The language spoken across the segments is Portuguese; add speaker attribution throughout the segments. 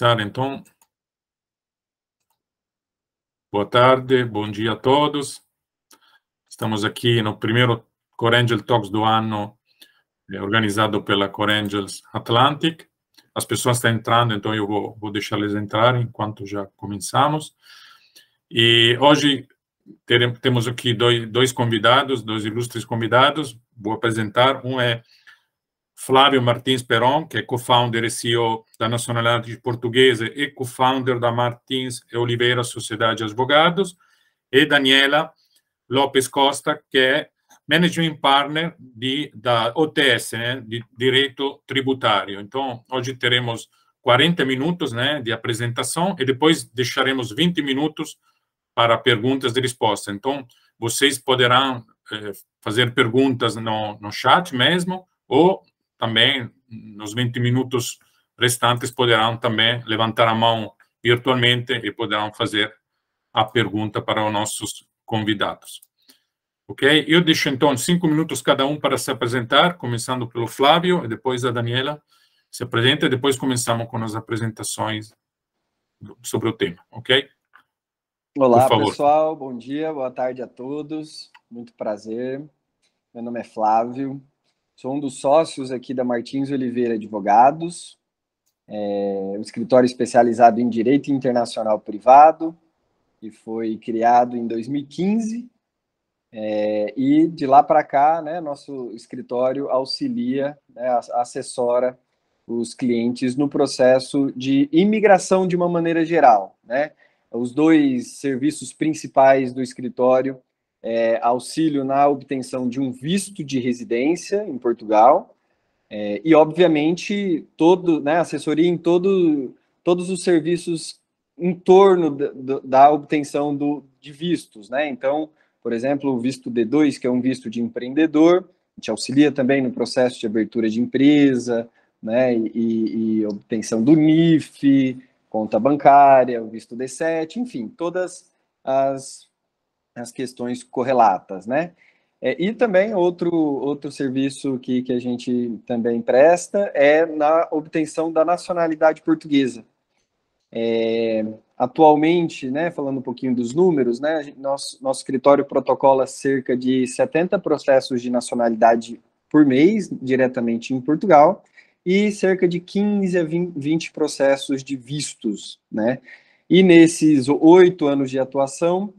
Speaker 1: começar, então. Boa tarde, bom dia a todos. Estamos aqui no primeiro Core Angel Talks do ano, organizado pela Core Angels Atlantic. As pessoas estão entrando, então eu vou deixá-las entrar enquanto já começamos. E hoje temos aqui dois convidados, dois ilustres convidados. Vou apresentar. Um é Flávio Martins Peron, que é co-founder e CEO da nacionalidade portuguesa e co-founder da Martins e Oliveira Sociedade de Advogados, e Daniela Lopes Costa, que é Managing Partner da OTS, né, de Direito Tributário. Então, hoje teremos 40 minutos, né, de apresentação e depois deixaremos 20 minutos para perguntas e respostas. Então, vocês poderão fazer perguntas no chat mesmo, ou também, nos 20 minutos restantes, poderão também levantar a mão virtualmente e poderão fazer a pergunta para os nossos convidados. Ok? Eu deixo, então, 5 minutos cada um para se apresentar, começando pelo Flávio, e depois a Daniela se apresenta, e depois começamos com as apresentações sobre o tema, ok?
Speaker 2: Olá, pessoal, bom dia, boa tarde a todos, muito prazer. Meu nome é Flávio, sou um dos sócios aqui da Martins Oliveira Advogados, um escritório especializado em Direito Internacional Privado, que foi criado em 2015, e de lá para cá, né, nosso escritório auxilia, né, assessora os clientes no processo de imigração de uma maneira geral, né? Os dois serviços principais do escritório auxílio na obtenção de um visto de residência em Portugal e, obviamente, assessoria em todos os serviços em torno da obtenção de vistos, né? Então, por exemplo, o visto D2, que é um visto de empreendedor, a gente auxilia também no processo de abertura de empresa, né? E obtenção do NIF, conta bancária, o visto D7, enfim, todas as questões correlatas, né? E também outro serviço que a gente também presta é na obtenção da nacionalidade portuguesa. Atualmente, né, falando um pouquinho dos números, né, nosso escritório protocola cerca de 70 processos de nacionalidade por mês, diretamente em Portugal, e cerca de 15 a 20 processos de vistos, né? E nesses 8 anos de atuação,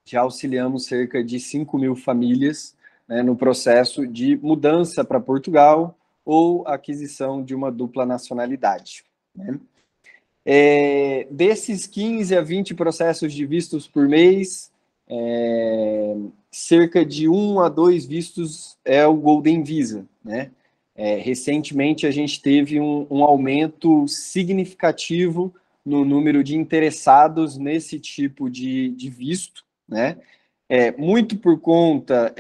Speaker 2: já auxiliamos cerca de 5.000 famílias, né, no processo de mudança para Portugal ou aquisição de uma dupla nacionalidade, né? Desses 15 a 20 processos de vistos por mês, cerca de 1 a 2 vistos é o Golden Visa, né? Recentemente, a gente teve um aumento significativo no número de interessados nesse tipo de visto, né? Muito por conta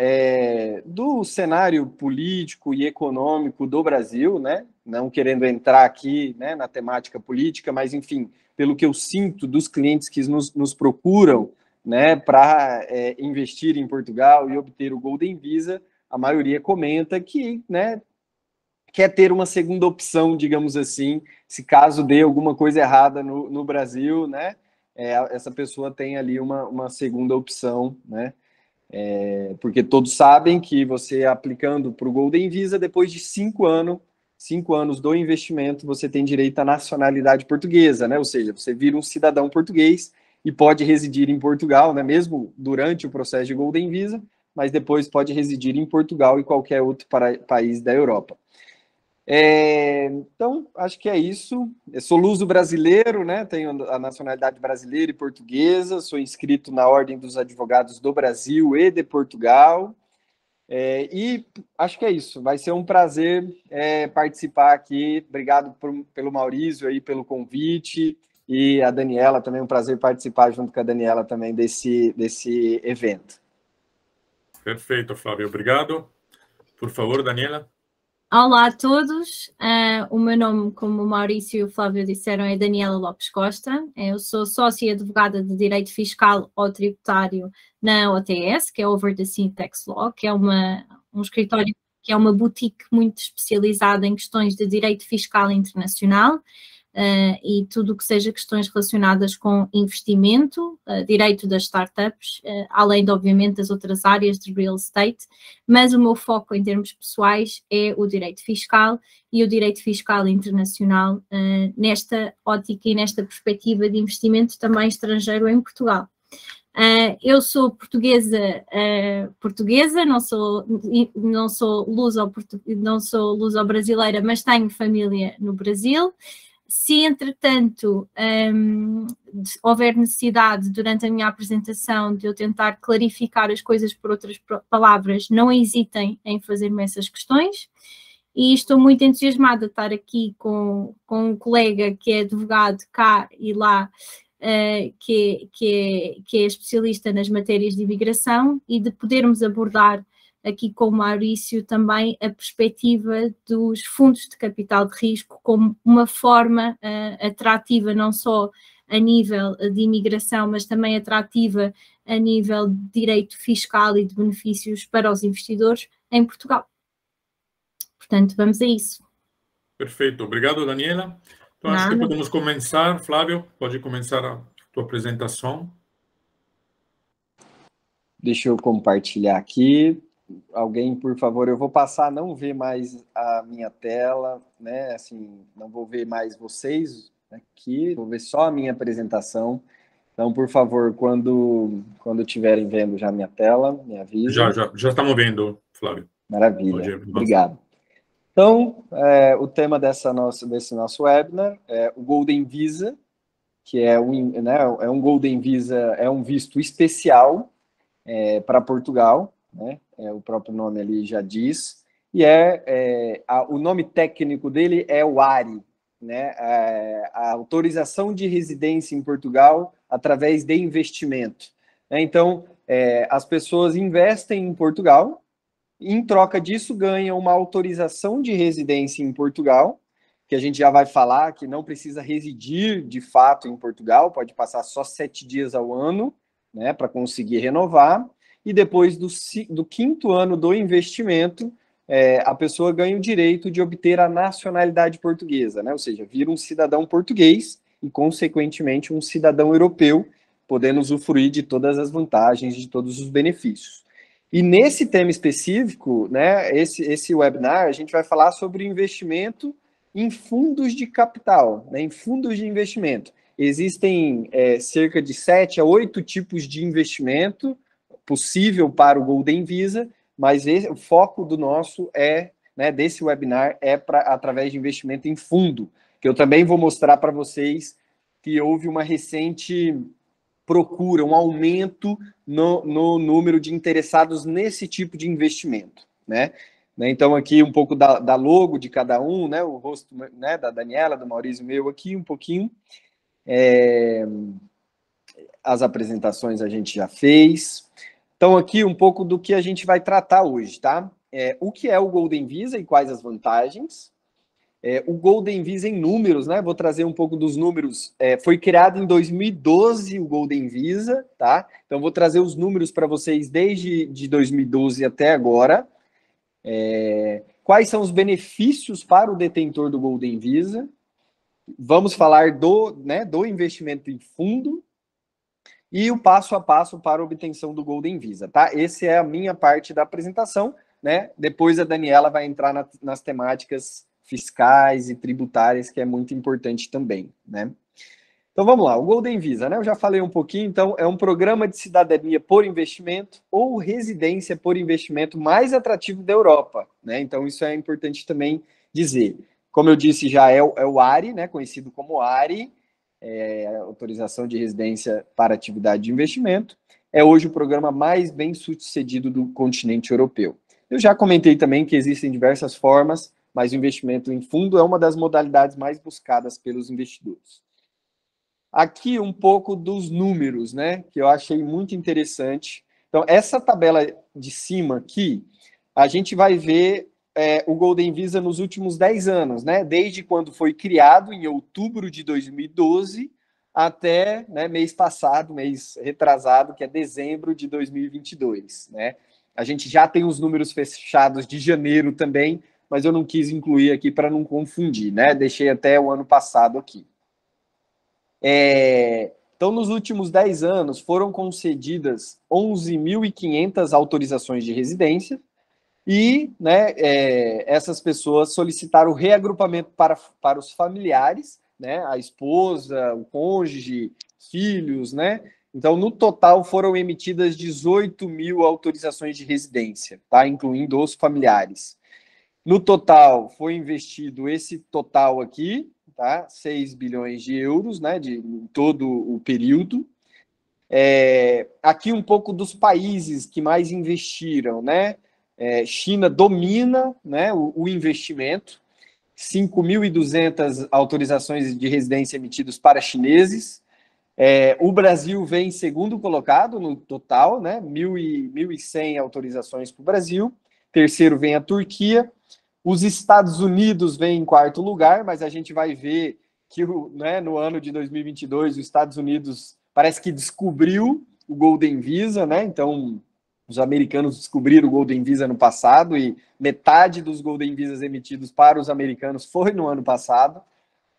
Speaker 2: do cenário político e econômico do Brasil, né? Não querendo entrar aqui, né, na temática política, mas, enfim, pelo que eu sinto dos clientes que nos procuram, né, para investir em Portugal e obter o Golden Visa, a maioria comenta que, né, quer ter uma segunda opção, digamos assim, se caso dê alguma coisa errada no Brasil, né? Essa pessoa tem ali uma segunda opção, né? Porque todos sabem que você aplicando para o Golden Visa, depois de 5 anos do investimento, você tem direito à nacionalidade portuguesa, né? Ou seja, você vira um cidadão português e pode residir em Portugal, né? Mesmo durante o processo de Golden Visa, mas depois pode residir em Portugal e qualquer outro país da Europa. Então, acho que é isso. Eu sou luso brasileiro, né? Tenho a nacionalidade brasileira e portuguesa, sou inscrito na Ordem dos Advogados do Brasil e de Portugal. E acho que é isso. Vai ser um prazer participar aqui. Obrigado pelo Maurício aí, pelo convite. E a Daniela também, um prazer participar junto com a Daniela também desse evento.
Speaker 1: Perfeito, Flávio. Obrigado. Por favor, Daniela.
Speaker 3: Olá a todos, o meu nome, como o Maurício e o Flávio disseram, é Daniela Lopes Costa. Eu sou sócia e advogada de Direito Fiscal ou Tributário na OTS, que é Over the Scene Tax Law, que é um escritório, que é uma boutique muito especializada em questões de Direito Fiscal Internacional. e tudo o que seja questões relacionadas com investimento, direito das startups, além de, obviamente, das outras áreas de real estate, mas o meu foco em termos pessoais é o direito fiscal e o direito fiscal internacional, nesta ótica e nesta perspectiva de investimento também estrangeiro em Portugal. Eu sou portuguesa, não sou luso-brasileira, mas tenho família no Brasil. Se, entretanto, houver necessidade durante a minha apresentação de eu tentar clarificar as coisas por outras palavras, não hesitem em fazer-me essas questões. E estou muito entusiasmada de estar aqui com um colega que é advogado cá e lá, que é especialista nas matérias de imigração, e de podermos abordar aqui com o Maurício também a perspectiva dos fundos de capital de risco como uma forma atrativa, não só a nível de imigração, mas também atrativa a nível de direito fiscal e de benefícios para os investidores em Portugal. Portanto, vamos a isso.
Speaker 1: Perfeito. Obrigado, Daniela. Então, acho que podemos começar. Flávio, pode começar a tua apresentação.
Speaker 2: Deixa eu compartilhar aqui. Alguém, por favor, eu vou passar a não ver mais a minha tela, né? Assim, não vou ver mais vocês aqui, vou ver só a minha apresentação. Então, por favor, quando estiverem vendo já a minha tela, me avisem.
Speaker 1: Já estamos vendo, Flávio.
Speaker 2: Maravilha, obrigado. Então, o tema desse nosso webinar é o Golden Visa, que é um Golden Visa, é um visto especial para Portugal, né? O próprio nome ali já diz, e o nome técnico dele é o ARI, né? A autorização de residência em Portugal através de investimento. Então, as pessoas investem em Portugal, e em troca disso ganham uma autorização de residência em Portugal, que a gente já vai falar que não precisa residir de fato em Portugal, pode passar só 7 dias ao ano, né, para conseguir renovar, e depois do 5º ano do investimento, a pessoa ganha o direito de obter a nacionalidade portuguesa, né, ou seja, vira um cidadão português e, consequentemente, um cidadão europeu, podendo usufruir de todas as vantagens, de todos os benefícios. E nesse tema específico, né, esse webinar, a gente vai falar sobre investimento em fundos de capital, né, em fundos de investimento. Existem cerca de 7 a 8 tipos de investimento possível para o Golden Visa, mas o foco do nosso desse webinar através de investimento em fundo, que eu também vou mostrar para vocês que houve uma recente procura, um aumento no número de interessados nesse tipo de investimento, né? Então, aqui um pouco da logo de cada um, né? O rosto, né, da Daniela, do Maurício, meu aqui um pouquinho. As apresentações a gente já fez. Então, aqui um pouco do que a gente vai tratar hoje, tá? O que é o Golden Visa e quais as vantagens. O Golden Visa em números, né? Vou trazer um pouco dos números. Foi criado em 2012 o Golden Visa, tá? Então, vou trazer os números para vocês desde 2012 até agora. Quais são os benefícios para o detentor do Golden Visa? Vamos falar do investimento em fundo e o passo a passo para a obtenção do Golden Visa, tá? Essa é a minha parte da apresentação, né? Depois a Daniela vai entrar nas temáticas fiscais e tributárias, que é muito importante também, né? Então, vamos lá, o Golden Visa, né? Eu já falei um pouquinho, então, é um programa de cidadania por investimento ou residência por investimento mais atrativo da Europa, né? Então, isso é importante também dizer. Como eu disse, já é o ARI, né? Conhecido como ARI, Autorização de Residência para Atividade de Investimento. É hoje o programa mais bem sucedido do continente europeu. Eu já comentei também que existem diversas formas, mas o investimento em fundo é uma das modalidades mais buscadas pelos investidores. Aqui um pouco dos números, né, que eu achei muito interessante. Então, essa tabela de cima aqui, a gente vai ver o Golden Visa nos últimos 10 anos, né, desde quando foi criado, em outubro de 2012, até, né, mês passado, mês retrasado, que é dezembro de 2022, né. A gente já tem os números fechados de janeiro também, mas eu não quis incluir aqui para não confundir, né? Deixei até o ano passado aqui. Então, nos últimos 10 anos, foram concedidas 11.500 autorizações de residência e, né, essas pessoas solicitaram o reagrupamento para os familiares, né, a esposa, o cônjuge, filhos, né? Então, no total, foram emitidas 18.000 autorizações de residência, tá? Incluindo os familiares. No total, foi investido esse total aqui, tá? 6 bilhões de euros, né? De todo o período. Aqui um pouco dos países que mais investiram, né? China domina, né, o investimento, 5.200 autorizações de residência emitidas para chineses. O Brasil vem em segundo colocado no total, né? 1.100 autorizações para o Brasil. Terceiro vem a Turquia. Os Estados Unidos vem em quarto lugar, mas a gente vai ver que, né, no ano de 2022, os Estados Unidos parece que descobriu o Golden Visa, né? Então, os americanos descobriram o Golden Visa no passado e metade dos Golden Visas emitidos para os americanos foi no ano passado.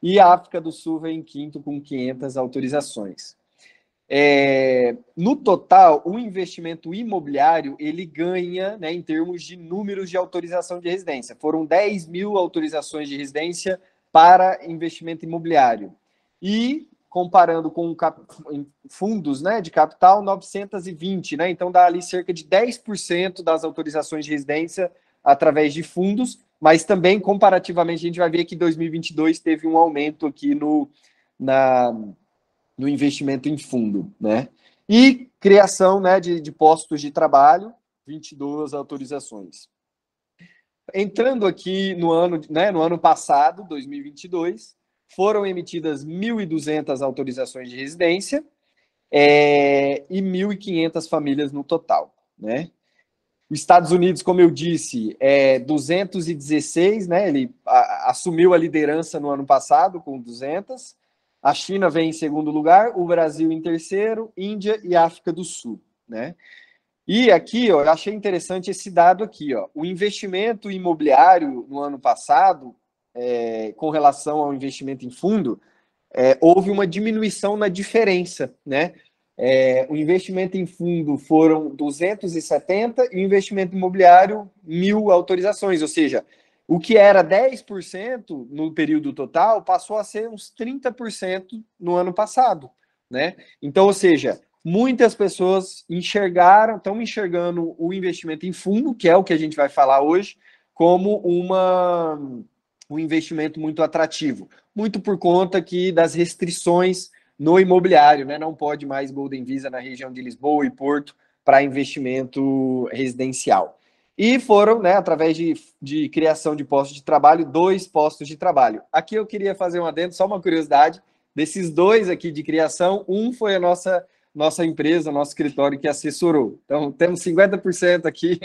Speaker 2: E a África do Sul vem em quinto com 500 autorizações. No total, o investimento imobiliário, ele ganha, né, em termos de números de autorização de residência. Foram 10.000 autorizações de residência para investimento imobiliário. E, comparando com fundos, né, de capital, 920, né? Então, dá ali cerca de 10% das autorizações de residência através de fundos, mas também, comparativamente, a gente vai ver que 2022 teve um aumento aqui no investimento em fundo, né? E criação, né, de postos de trabalho, 22 autorizações. Entrando aqui no ano, né, no ano passado, 2022, foram emitidas 1.200 autorizações de residência e 1.500 famílias no total, né? Os Estados Unidos, como eu disse, 216, né? Ele assumiu a liderança no ano passado com 200. A China vem em segundo lugar, o Brasil em terceiro, Índia e África do Sul, né? E aqui, ó, eu achei interessante esse dado aqui, ó. O investimento imobiliário no ano passado, com relação ao investimento em fundo, houve uma diminuição na diferença, né? O investimento em fundo foram 270 e o investimento imobiliário 1.000 autorizações, ou seja, o que era 10% no período total passou a ser uns 30% no ano passado, né? Então, ou seja, muitas pessoas estão enxergando o investimento em fundo, que é o que a gente vai falar hoje, como um investimento muito atrativo, muito por conta das restrições no imobiliário, né? Não pode mais Golden Visa na região de Lisboa e Porto para investimento residencial. E foram, né, através de criação de postos de trabalho, 2 postos de trabalho. Aqui eu queria fazer um adendo, só uma curiosidade, desses 2 aqui de criação, um foi a nossa empresa, nosso escritório que assessorou. Então, temos 50% aqui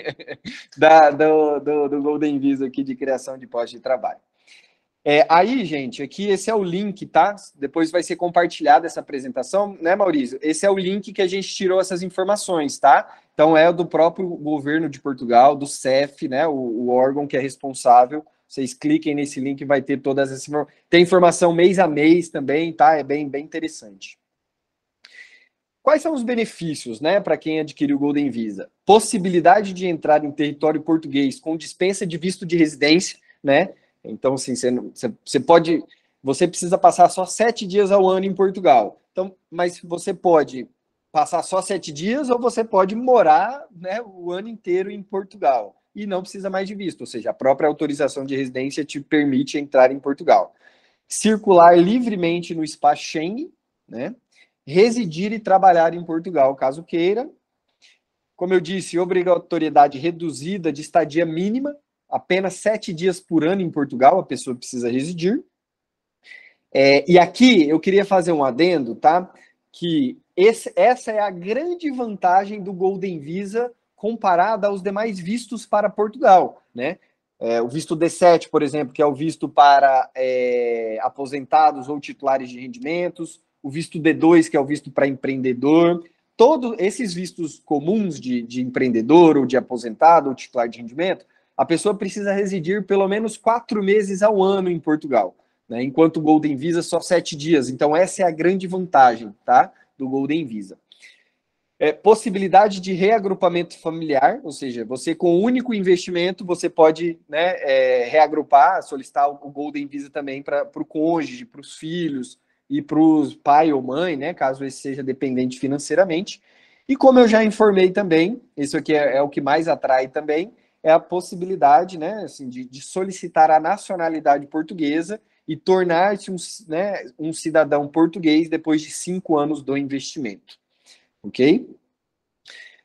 Speaker 2: do Golden Visa aqui de criação de postos de trabalho. Aí, gente, aqui esse é o link, tá? Depois vai ser compartilhada essa apresentação, né, Maurício? Esse é o link que a gente tirou essas informações, tá? Então, é do próprio governo de Portugal, do CEF, né, o órgão que é responsável. Vocês cliquem nesse link e vai ter todas essas informações. Tem informação mês a mês também, tá? É bem interessante. Quais são os benefícios, né, para quem adquiriu o Golden Visa? Possibilidade de entrar em território português com dispensa de visto de residência, né? Então, assim, você precisa passar só 7 dias ao ano em Portugal. Então, mas você pode passar só 7 dias ou você pode morar, né, o ano inteiro em Portugal e não precisa mais de visto, ou seja, a própria autorização de residência te permite entrar em Portugal. Circular livremente no espaço Schengen, né? Residir e trabalhar em Portugal, caso queira. Como eu disse, obrigatoriedade reduzida de estadia mínima, apenas 7 dias por ano em Portugal a pessoa precisa residir. E aqui eu queria fazer um adendo, tá? Que essa é a grande vantagem do Golden Visa comparada aos demais vistos para Portugal, né? O visto D7, por exemplo, que é o visto para aposentados ou titulares de rendimentos, o visto D2, que é o visto para empreendedor. Todos esses vistos comuns de empreendedor ou de aposentado ou titular de rendimento, a pessoa precisa residir pelo menos 4 meses ao ano em Portugal, né? Enquanto o Golden Visa só 7 dias. Então, essa é a grande vantagem, tá? Do Golden Visa. Possibilidade de reagrupamento familiar, ou seja, você com um único investimento, você pode, né, reagrupar, solicitar o Golden Visa também para o cônjuge, para os filhos e para o pai ou mãe, né, caso esse seja dependente financeiramente. E como eu já informei também, isso aqui é o que mais atrai também, é a possibilidade, né, assim, de solicitar a nacionalidade portuguesa e tornar-se um cidadão português depois de 5 anos do investimento. Ok?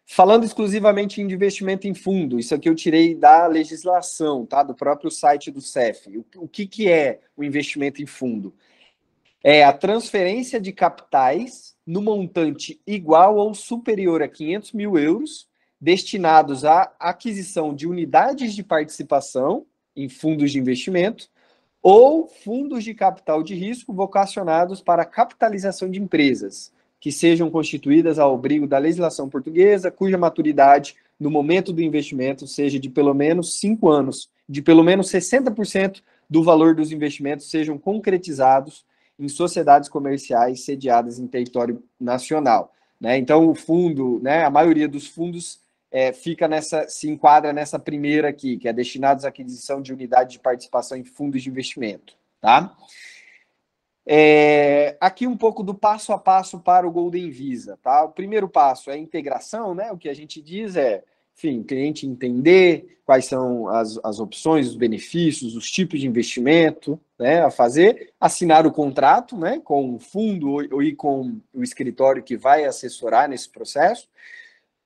Speaker 2: Falando exclusivamente em investimento em fundo, isso aqui eu tirei da legislação, tá? Do próprio site do CEF. O que é o investimento em fundo? É a transferência de capitais no montante igual ou superior a 500 mil euros, destinados à aquisição de unidades de participação em fundos de investimento ou fundos de capital de risco vocacionados para a capitalização de empresas, que sejam constituídas ao abrigo da legislação portuguesa, cuja maturidade no momento do investimento seja de pelo menos 5 anos, de pelo menos 60% do valor dos investimentos sejam concretizados em sociedades comerciais sediadas em território nacional, né? Então, o fundo, né, a maioria dos fundos se enquadra nessa primeira aqui, que é destinados à aquisição de unidades de participação em fundos de investimento, tá? Aqui um pouco do passo a passo para o Golden Visa, tá? O primeiro passo é a integração, né? O que a gente diz é, enfim, o cliente entender quais são as opções, os benefícios, os tipos de investimento, né, a fazer, assinar o contrato, né, com o fundo e com o escritório que vai assessorar nesse processo.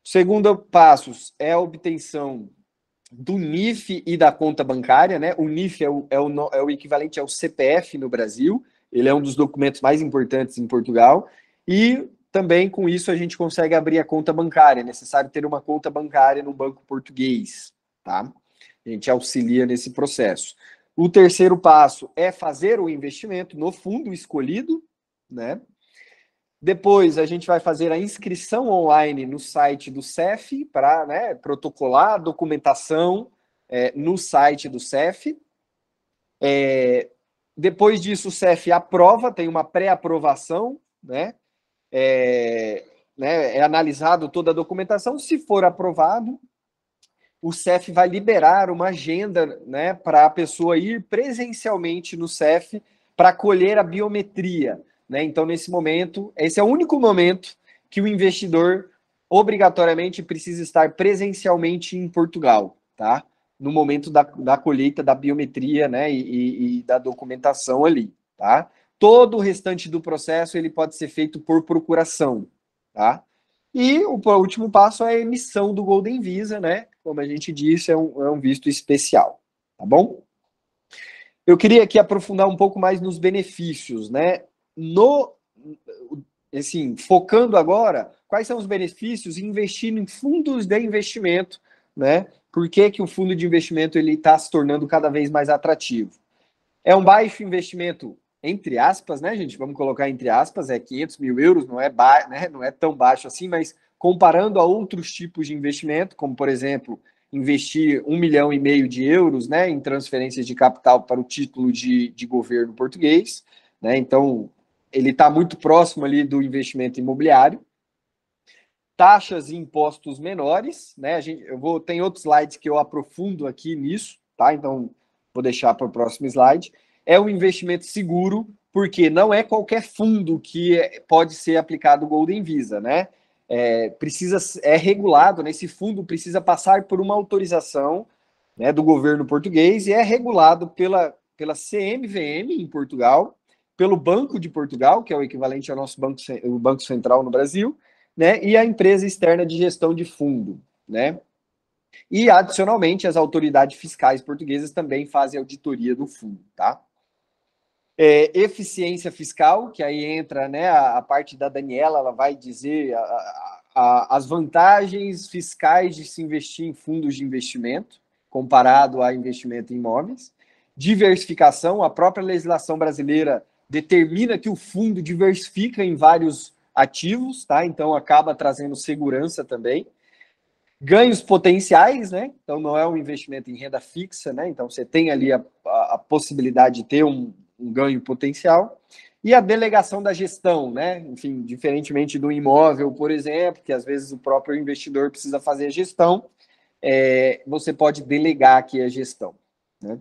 Speaker 2: O segundo passo é a obtenção do NIF e da conta bancária, né? O NIF é o equivalente ao CPF no Brasil. Ele é um dos documentos mais importantes em Portugal. E também, com isso, a gente consegue abrir a conta bancária. É necessário ter uma conta bancária no banco português, tá? A gente auxilia nesse processo. O terceiro passo é fazer o investimento no fundo escolhido, né? Depois, a gente vai fazer a inscrição online no site do CEF para, né, protocolar a documentação no site do CEF. Depois disso, o CEF aprova, tem uma pré-aprovação, né? É analisado toda a documentação. Se for aprovado, o CEF vai liberar uma agenda, né, para a pessoa ir presencialmente no CEF para colher a biometria, né? Então, nesse momento, esse é o único momento que o investidor obrigatoriamente precisa estar presencialmente em Portugal, tá? No momento da colheita da biometria, né, e da documentação ali, tá? Todo o restante do processo ele pode ser feito por procuração, tá? E o último passo é a emissão do Golden Visa, né? Como a gente disse, é um visto especial, tá bom? Eu queria aqui aprofundar um pouco mais nos benefícios, né? Assim, focando agora, quais são os benefícios investindo em fundos de investimento, né? Por que o fundo de investimento ele está se tornando cada vez mais atrativo? É um baixo investimento, entre aspas, né, gente? Vamos colocar entre aspas, 500 mil euros, não é, né? Não é tão baixo assim, mas comparando a outros tipos de investimento, como, por exemplo, investir 1,5 milhão de euros, né, em transferências de capital para o título de governo português, né? Então, ele está muito próximo ali do investimento imobiliário. Taxas e impostos menores, né? Tem outros slides que eu aprofundo aqui nisso, tá? Então, vou deixar para o próximo slide. É um investimento seguro, porque não é qualquer fundo que pode ser aplicado o Golden Visa, né? É regulado, né? Esse fundo precisa passar por uma autorização, né, do governo português e é regulado pela CMVM em Portugal, pelo Banco de Portugal, que é o equivalente ao nosso Banco Central no Brasil, né, e a empresa externa de gestão de fundo, né? E, adicionalmente, as autoridades fiscais portuguesas também fazem auditoria do fundo, tá? Eficiência fiscal, que aí entra, né, a parte da Daniela, ela vai dizer as vantagens fiscais de se investir em fundos de investimento, comparado a investimento em imóveis. Diversificação, a própria legislação brasileira determina que o fundo diversifica em vários ativos, tá? Então acaba trazendo segurança também. Ganhos potenciais, né? Então, não é um investimento em renda fixa, né? Então, você tem ali a possibilidade de ter um ganho potencial. E a delegação da gestão, né? Enfim, diferentemente do imóvel, por exemplo, que às vezes o próprio investidor precisa fazer a gestão, você pode delegar aqui a gestão, né?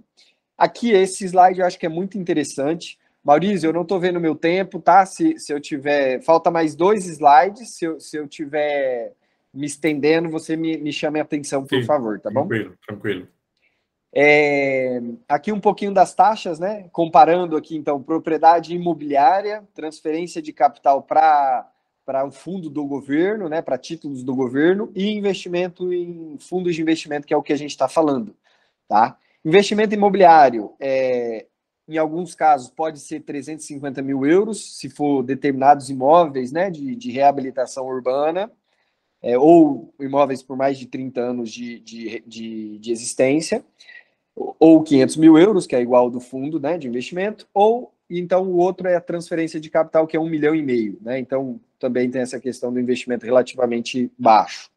Speaker 2: Aqui, esse slide eu acho que é muito interessante. Maurício, eu não estou vendo o meu tempo, tá? Se eu tiver... Falta mais 2 slides. Se eu tiver me estendendo, você me chame a atenção, por favor, tá bom?
Speaker 1: Tranquilo.
Speaker 2: Aqui um pouquinho das taxas, né? Comparando aqui, então, propriedade imobiliária, transferência de capital para o fundo do governo, né? Para títulos do governo e investimento em fundos de investimento, que é o que a gente está falando, tá? Investimento imobiliário, em alguns casos, pode ser 350 mil euros, se for determinados imóveis, né? De reabilitação urbana, ou imóveis por mais de 30 anos de existência, ou 500 mil euros, que é igual ao do fundo, né, de investimento, ou então o outro é a transferência de capital, que é 1,5 milhão, né? Então também tem essa questão do investimento relativamente baixo.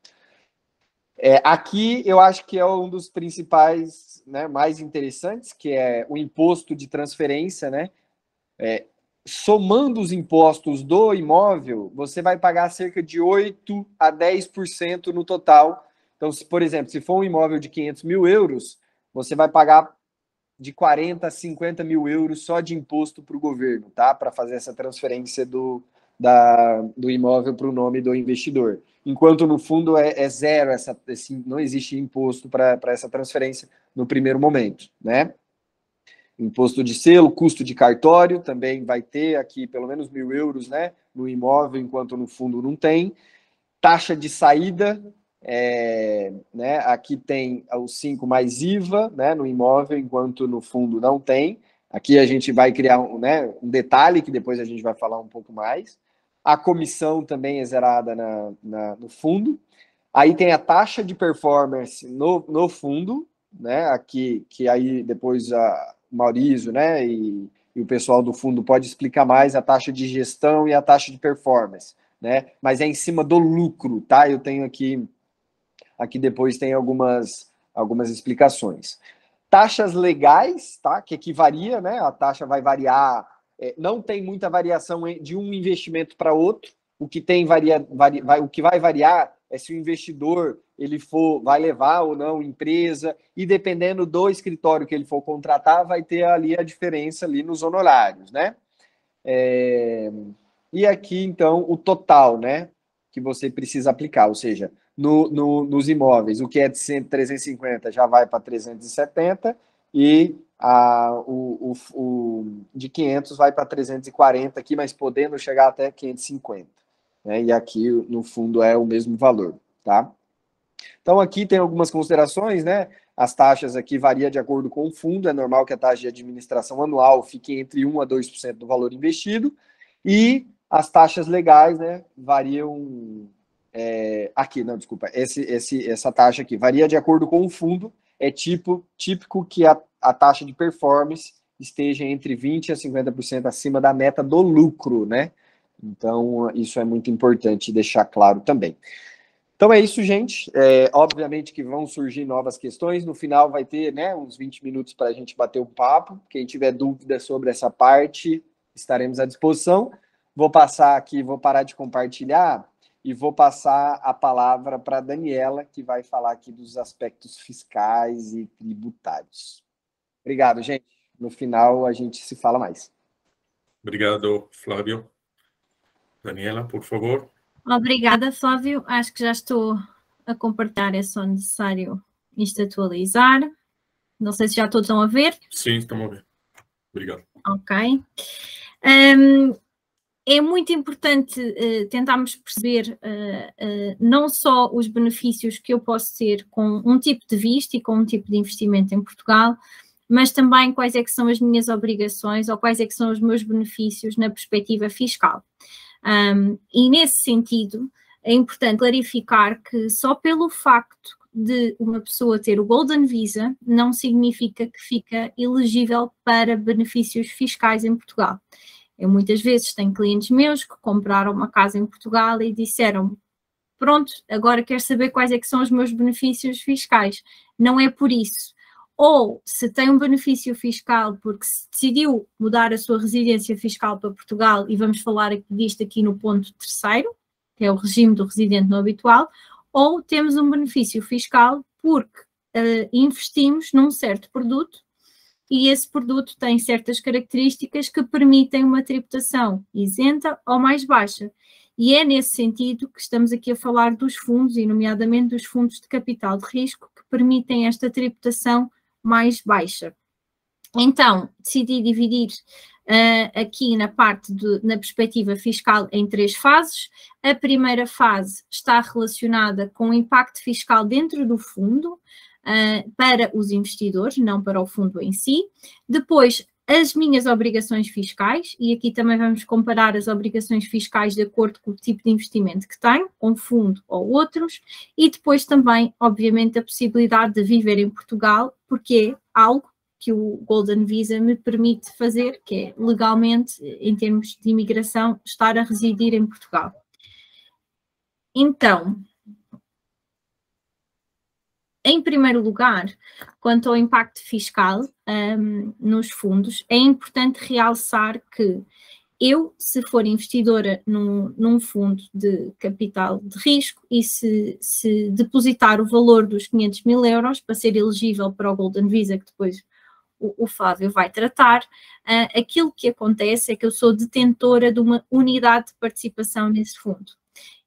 Speaker 2: Aqui eu acho que é um dos principais, né, mais interessantes, que é o imposto de transferência, né? Somando os impostos do imóvel, você vai pagar cerca de 8% a 10% no total. Então, por exemplo, se for um imóvel de 500 mil euros, você vai pagar de 40 a 50 mil euros só de imposto para o governo, tá? Para fazer essa transferência do imóvel para o nome do investidor. Enquanto no fundo é zero, não existe imposto para essa transferência no primeiro momento, né? Imposto de selo, custo de cartório, também vai ter aqui pelo menos 1.000 euros, né, no imóvel, enquanto no fundo não tem. Taxa de saída, né, aqui tem os 5 mais IVA, né, no imóvel, enquanto no fundo não tem. Aqui a gente vai criar um detalhe que depois a gente vai falar um pouco mais. A comissão também é zerada no fundo. Aí tem a taxa de performance no fundo, né, aqui, que aí depois o Maurício, né, e o pessoal do fundo pode explicar mais a taxa de gestão e a taxa de performance, né, mas é em cima do lucro, tá? Eu tenho aqui depois tem algumas explicações. Taxas legais, tá? Que aqui varia, né? A taxa vai variar, não tem muita variação de um investimento para outro. O que o que vai variar é se o investidor vai levar ou não empresa, e dependendo do escritório que ele for contratar, vai ter ali a diferença ali nos honorários, né? E aqui, então, o total, né? Que você precisa aplicar, ou seja, nos imóveis, o que é de 350 já vai para 370 e o de 500 vai para 340 aqui, mas podendo chegar até 550, né? E aqui no fundo é o mesmo valor, tá? Então aqui tem algumas considerações, né? As taxas aqui variam de acordo com o fundo, é normal que a taxa de administração anual fique entre 1% a 2% do valor investido, e as taxas legais, né, variam... essa taxa aqui varia de acordo com o fundo, é típico que a taxa de performance esteja entre 20% a 50% acima da meta do lucro, né? Então, isso é muito importante deixar claro também. Então é isso, gente. Obviamente que vão surgir novas questões. No final vai ter, né, uns 20 minutos para a gente bater um papo. Quem tiver dúvida sobre essa parte, estaremos à disposição. Vou passar aqui, vou parar de compartilhar e vou passar a palavra para a Daniela, que vai falar aqui dos aspectos fiscais e tributários. Obrigado, gente. No final a gente se fala mais.
Speaker 1: Obrigado, Flávio. Daniela, por favor.
Speaker 3: Obrigada, Flávio. Acho que já estou a compartilhar, é só necessário isto atualizar. Não sei se já todos estão a ver.
Speaker 1: Sim, estamos a ver. Obrigado.
Speaker 3: Ok. É muito importante tentarmos perceber não só os benefícios que eu posso ter com um tipo de visto e com um tipo de investimento em Portugal, mas também quais é que são as minhas obrigações ou quais é que são os meus benefícios na perspectiva fiscal. E nesse sentido, é importante clarificar que só pelo facto de uma pessoa ter o Golden Visa não significa que fica elegível para benefícios fiscais em Portugal. Eu muitas vezes tenho clientes meus que compraram uma casa em Portugal e disseram, pronto, agora quero saber quais é que são os meus benefícios fiscais. Não é por isso. Ou se tem um benefício fiscal porque se decidiu mudar a sua residência fiscal para Portugal, e vamos falar disto aqui no ponto 3º, que é o regime do residente não habitual, ou temos um benefício fiscal porque investimos num certo produto e esse produto tem certas características que permitem uma tributação isenta ou mais baixa. E é nesse sentido que estamos aqui a falar dos fundos, e nomeadamente dos fundos de capital de risco, que permitem esta tributação mais baixa. Então, decidi dividir aqui na perspectiva fiscal em 3 fases. A primeira fase está relacionada com o impacto fiscal dentro do fundo, para os investidores, não para o fundo em si. Depois, as minhas obrigações fiscais, e aqui também vamos comparar as obrigações fiscais de acordo com o tipo de investimento que tenho, um fundo ou outros, e depois também, obviamente, a possibilidade de viver em Portugal, porque é algo que o Golden Visa me permite fazer, que é legalmente, em termos de imigração, estar a residir em Portugal. Então, em primeiro lugar, quanto ao impacto fiscal nos fundos, é importante realçar que eu, se for investidora num fundo de capital de risco e se depositar o valor dos 500 mil euros para ser elegível para o Golden Visa, que depois o Flávio vai tratar, aquilo que acontece é que eu sou detentora de uma unidade de participação nesse fundo.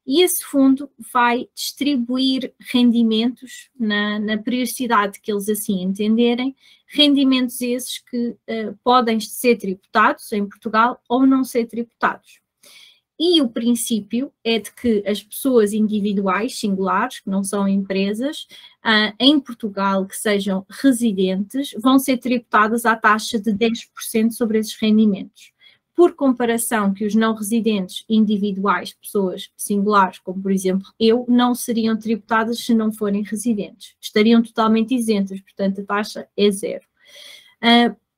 Speaker 3: E esse fundo vai distribuir rendimentos na periodicidade que eles assim entenderem, rendimentos esses que podem ser tributados em Portugal ou não ser tributados. E o princípio é de que as pessoas individuais, singulares, que não são empresas, em Portugal, que sejam residentes, vão ser tributadas à taxa de 10% sobre esses rendimentos. Por comparação que os não residentes individuais, pessoas singulares, como por exemplo eu, não seriam tributadas se não forem residentes. Estariam totalmente isentas, portanto a taxa é 0.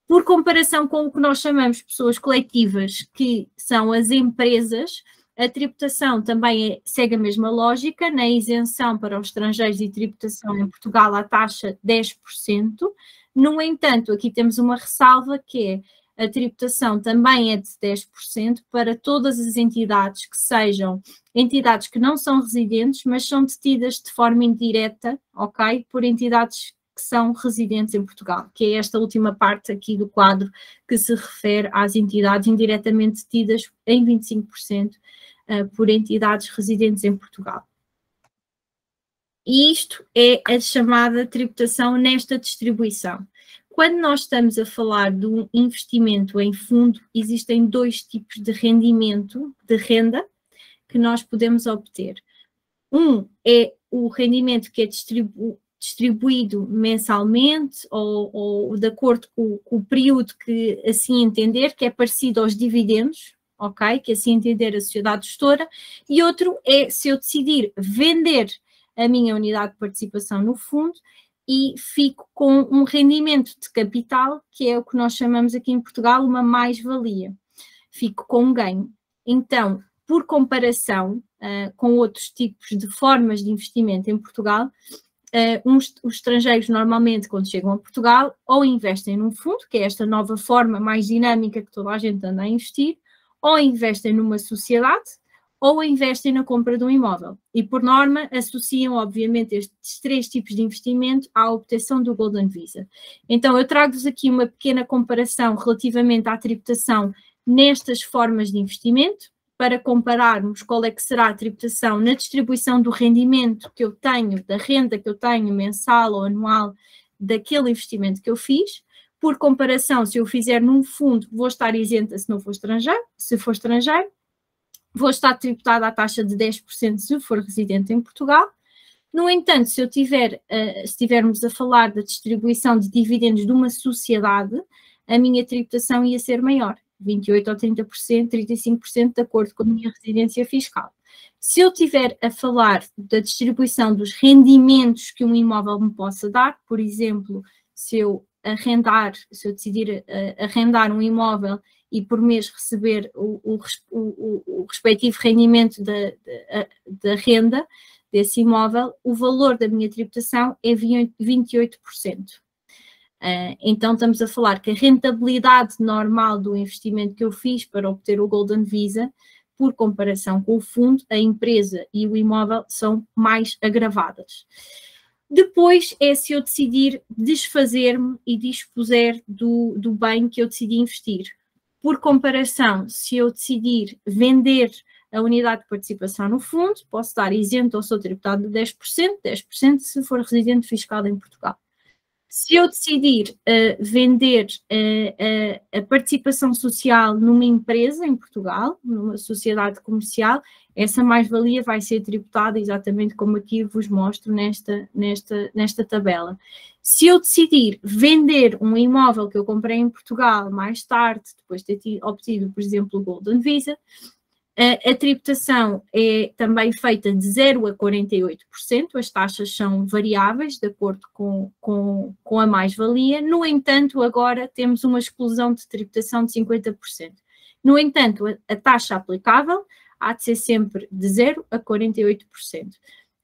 Speaker 3: Por comparação com o que nós chamamos de pessoas coletivas, que são as empresas, a tributação também segue a mesma lógica, na isenção para os estrangeiros e tributação em Portugal à taxa 10%. No entanto, aqui temos uma ressalva que é a tributação também é de 10% para todas as entidades que sejam entidades que não são residentes, mas são detidas de forma indireta, ok? Por entidades que são residentes em Portugal, que é esta última parte aqui do quadro que se refere às entidades indiretamente detidas em 25% por entidades residentes em Portugal. E isto é a chamada tributação nesta distribuição. Quando nós estamos a falar de um investimento em fundo, existem 2 tipos de rendimento, de renda, que nós podemos obter. Um é o rendimento que é distribuído mensalmente ou de acordo com o período que assim entender, que é parecido aos dividendos, ok? Que assim entender a sociedade gestora. E outro é se eu decidir vender a minha unidade de participação no fundo e fico com um rendimento de capital, que é o que nós chamamos aqui em Portugal uma mais-valia. Fico com um ganho. Então, por comparação com outros tipos de formas de investimento em Portugal, os estrangeiros normalmente, quando chegam a Portugal, ou investem num fundo, que é esta nova forma mais dinâmica que toda a gente anda a investir, ou investem numa sociedade, ou investem na compra de um imóvel. E, por norma, associam, obviamente, estes 3 tipos de investimento à obtenção do Golden Visa. Então, eu trago-vos aqui uma pequena comparação relativamente à tributação nestas formas de investimento, para compararmos qual é que será a tributação na distribuição do rendimento que eu tenho, da renda que eu tenho mensal ou anual daquele investimento que eu fiz. Por comparação, se eu fizer num fundo, vou estar isenta se não for estrangeiro. Se for estrangeiro, vou estar tributada à taxa de 10% se for residente em Portugal. No entanto, se estivermos a falar da distribuição de dividendos de uma sociedade, a minha tributação ia ser maior, 28% ou 30%, 35% de acordo com a minha residência fiscal. Se eu estiver a falar da distribuição dos rendimentos que um imóvel me possa dar, por exemplo, se eu decidir arrendar um imóvel e por mês receber o respectivo rendimento da renda desse imóvel, o valor da minha tributação é 28%. Então estamos a falar que a rentabilidade normal do investimento que eu fiz para obter o Golden Visa, por comparação com o fundo, a empresa e o imóvel são mais agravadas. Depois é se eu decidir desfazer-me e dispuser do bem que eu decidi investir. Por comparação, se eu decidir vender a unidade de participação no fundo, posso estar isento ou sou tributado de 10% se for residente fiscal em Portugal. Se eu decidir vender a participação social numa empresa em Portugal, numa sociedade comercial, essa mais-valia vai ser tributada exatamente como aqui vos mostro nesta tabela. Se eu decidir vender um imóvel que eu comprei em Portugal mais tarde, depois de ter obtido, por exemplo, o Golden Visa, a tributação é também feita de 0% a 48%, as taxas são variáveis de acordo com a mais-valia. No entanto, agora temos uma exclusão de tributação de 50%. No entanto, a taxa aplicável há de ser sempre de 0% a 48%,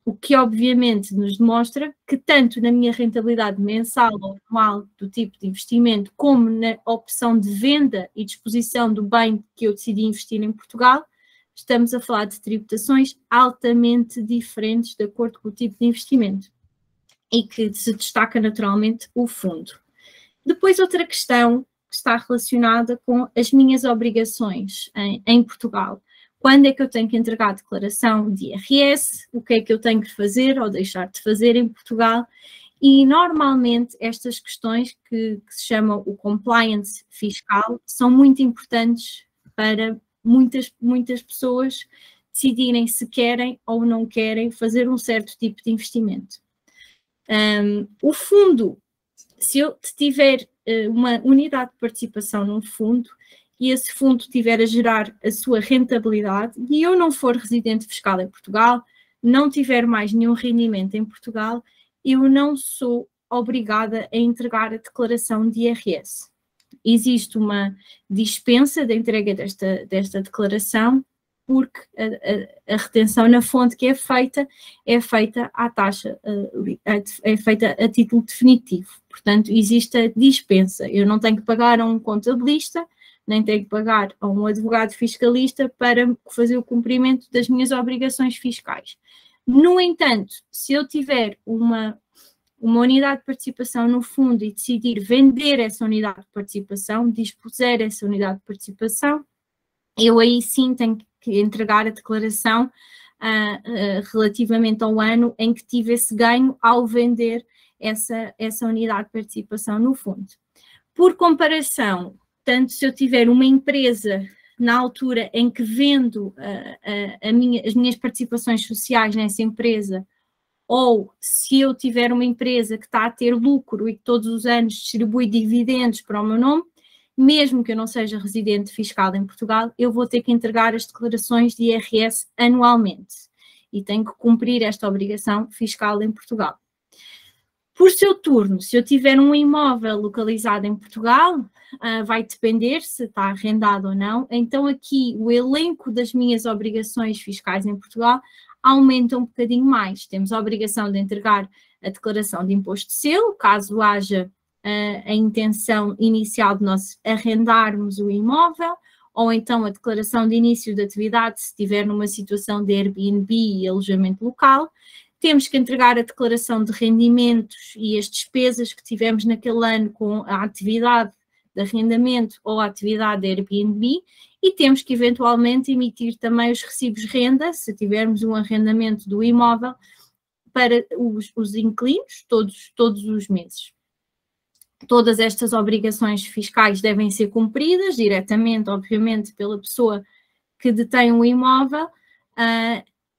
Speaker 3: o que obviamente nos demonstra que tanto na minha rentabilidade mensal ou anual do tipo de investimento, como na opção de venda e disposição do bem que eu decidi investir em Portugal, estamos a falar de tributações altamente diferentes de acordo com o tipo de investimento e que se destaca naturalmente o fundo. Depois outra questão que está relacionada com as minhas obrigações em Portugal. Quando é que eu tenho que entregar a declaração de IRS, o que é que eu tenho que fazer ou deixar de fazer em Portugal? E normalmente estas questões que se chamam o compliance fiscal são muito importantes para muitas pessoas decidirem se querem ou não querem fazer um certo tipo de investimento. O fundo, se eu tiver uma unidade de participação num fundo e esse fundo estiver a gerar a sua rentabilidade e eu não for residente fiscal em Portugal, não tiver mais nenhum rendimento em Portugal, eu não sou obrigada a entregar a declaração de IRS. Existe uma dispensa da entrega desta declaração porque a retenção na fonte que é feita à taxa, é feita a título definitivo. Portanto, existe a dispensa. Eu não tenho que pagar a um contabilista, nem tenho que pagar a um advogado fiscalista para fazer o cumprimento das minhas obrigações fiscais. No entanto, se eu tiver uma unidade de participação no fundo e decidir vender essa unidade de participação, dispuser essa unidade de participação, eu aí sim tenho que entregar a declaração relativamente ao ano em que tive esse ganho ao vender essa unidade de participação no fundo. Por comparação, tanto se eu tiver uma empresa na altura em que vendo as minhas participações sociais nessa empresa, ou se eu tiver uma empresa que está a ter lucro e que todos os anos distribui dividendos para o meu nome, mesmo que eu não seja residente fiscal em Portugal, eu vou ter que entregar as declarações de IRS anualmente e tenho que cumprir esta obrigação fiscal em Portugal. Por seu turno, se eu tiver um imóvel localizado em Portugal, vai depender se está arrendado ou não, então aqui o elenco das minhas obrigações fiscais em Portugal aumenta um bocadinho mais. Temos a obrigação de entregar a declaração de imposto de selo, caso haja a intenção inicial de nós arrendarmos o imóvel, ou então a declaração de início de atividade, se estiver numa situação de Airbnb e alojamento local. Temos que entregar a declaração de rendimentos e as despesas que tivemos naquele ano com a atividade de arrendamento ou a atividade de Airbnb, e temos que eventualmente emitir também os recibos de renda, se tivermos um arrendamento do imóvel, para os inquilinos todos os meses. Todas estas obrigações fiscais devem ser cumpridas diretamente, obviamente, pela pessoa que detém o imóvel,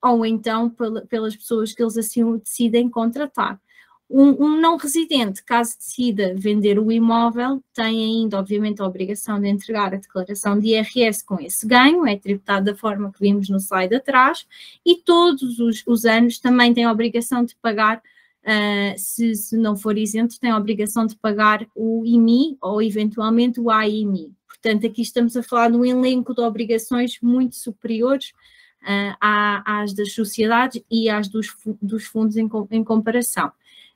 Speaker 3: ou então pelas pessoas que eles assim o decidem contratar. Um não residente, caso decida vender o imóvel, tem ainda, obviamente, a obrigação de entregar a declaração de IRS com esse ganho, é tributado da forma que vimos no slide atrás, e todos os anos também tem a obrigação de pagar, se não for isento, tem a obrigação de pagar o IMI ou, eventualmente, o AIMI. Portanto, aqui estamos a falar de um elenco de obrigações muito superiores às das sociedades e às dos fundos em comparação.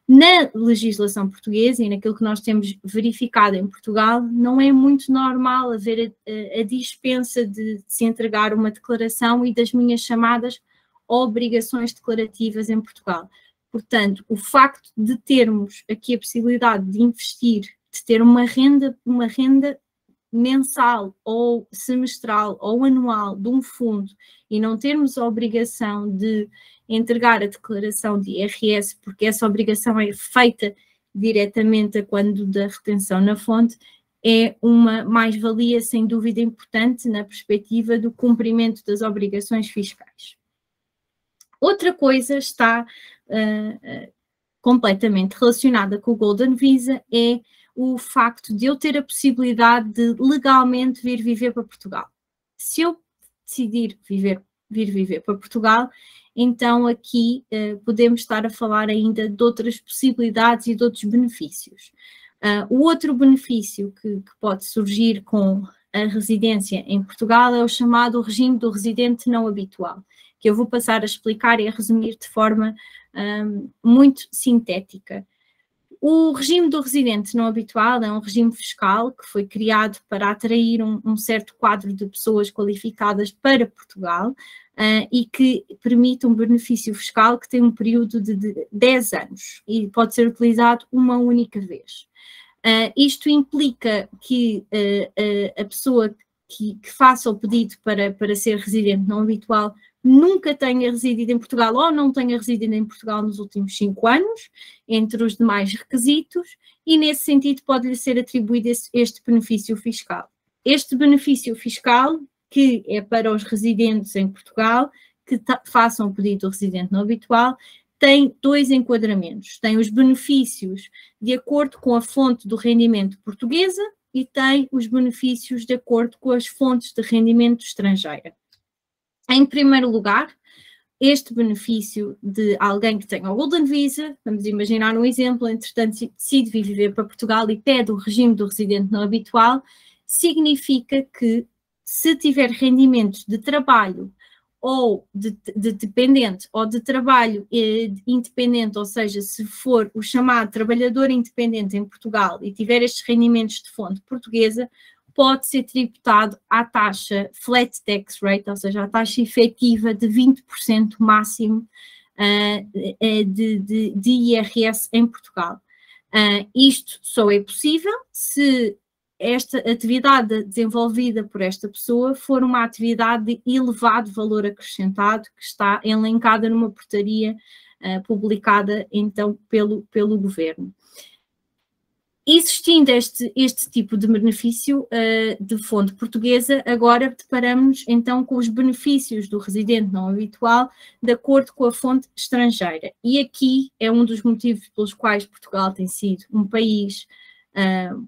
Speaker 3: Na legislação portuguesa e naquilo que nós temos verificado em Portugal, não é muito normal haver a dispensa de se entregar uma declaração e das minhas chamadas obrigações declarativas em Portugal. Portanto, o facto de termos aqui a possibilidade de investir, de ter uma renda mensal ou semestral ou anual de um fundo e não termos a obrigação de entregar a declaração de IRS, porque essa obrigação é feita diretamente a quando da retenção na fonte, é uma mais-valia sem dúvida importante na perspectiva do cumprimento das obrigações fiscais. Outra coisa está completamente relacionada com o Golden Visa é o facto de eu ter a possibilidade de legalmente vir viver para Portugal. Se eu decidir vir viver para Portugal, então aqui podemos estar a falar ainda de outras possibilidades e de outros benefícios. O outro benefício que pode surgir com a residência em Portugal é o chamado regime do residente não habitual, que eu vou passar a explicar e a resumir de forma muito sintética. O regime do residente não habitual é um regime fiscal que foi criado para atrair um certo quadro de pessoas qualificadas para Portugal e que permite um benefício fiscal que tem um período de 10 anos e pode ser utilizado uma única vez. Isto implica que a pessoa que faça o pedido para ser residente não habitual nunca tenha residido em Portugal ou não tenha residido em Portugal nos últimos 5 anos, entre os demais requisitos, e nesse sentido pode-lhe ser atribuído este benefício fiscal. Este benefício fiscal, que é para os residentes em Portugal, que façam o pedido do residente não habitual, tem 2 enquadramentos. Tem os benefícios de acordo com a fonte do rendimento portuguesa e tem os benefícios de acordo com as fontes de rendimento estrangeira. Em primeiro lugar, este benefício de alguém que tenha o Golden Visa, vamos imaginar um exemplo, entretanto decide vir viver para Portugal e pede o regime do residente não habitual, significa que se tiver rendimentos de trabalho ou de dependente ou de trabalho independente, ou seja, se for o chamado trabalhador independente em Portugal e tiver estes rendimentos de fonte portuguesa, pode ser tributado à taxa flat tax rate, ou seja, a taxa efetiva de 20% máximo de IRS em Portugal. Isto só é possível se esta atividade desenvolvida por esta pessoa for uma atividade de elevado valor acrescentado que está elencada numa portaria publicada então pelo Governo. Existindo este tipo de benefício de fonte portuguesa, agora deparamos então com os benefícios do residente não habitual de acordo com a fonte estrangeira. E aqui é um dos motivos pelos quais Portugal tem sido um país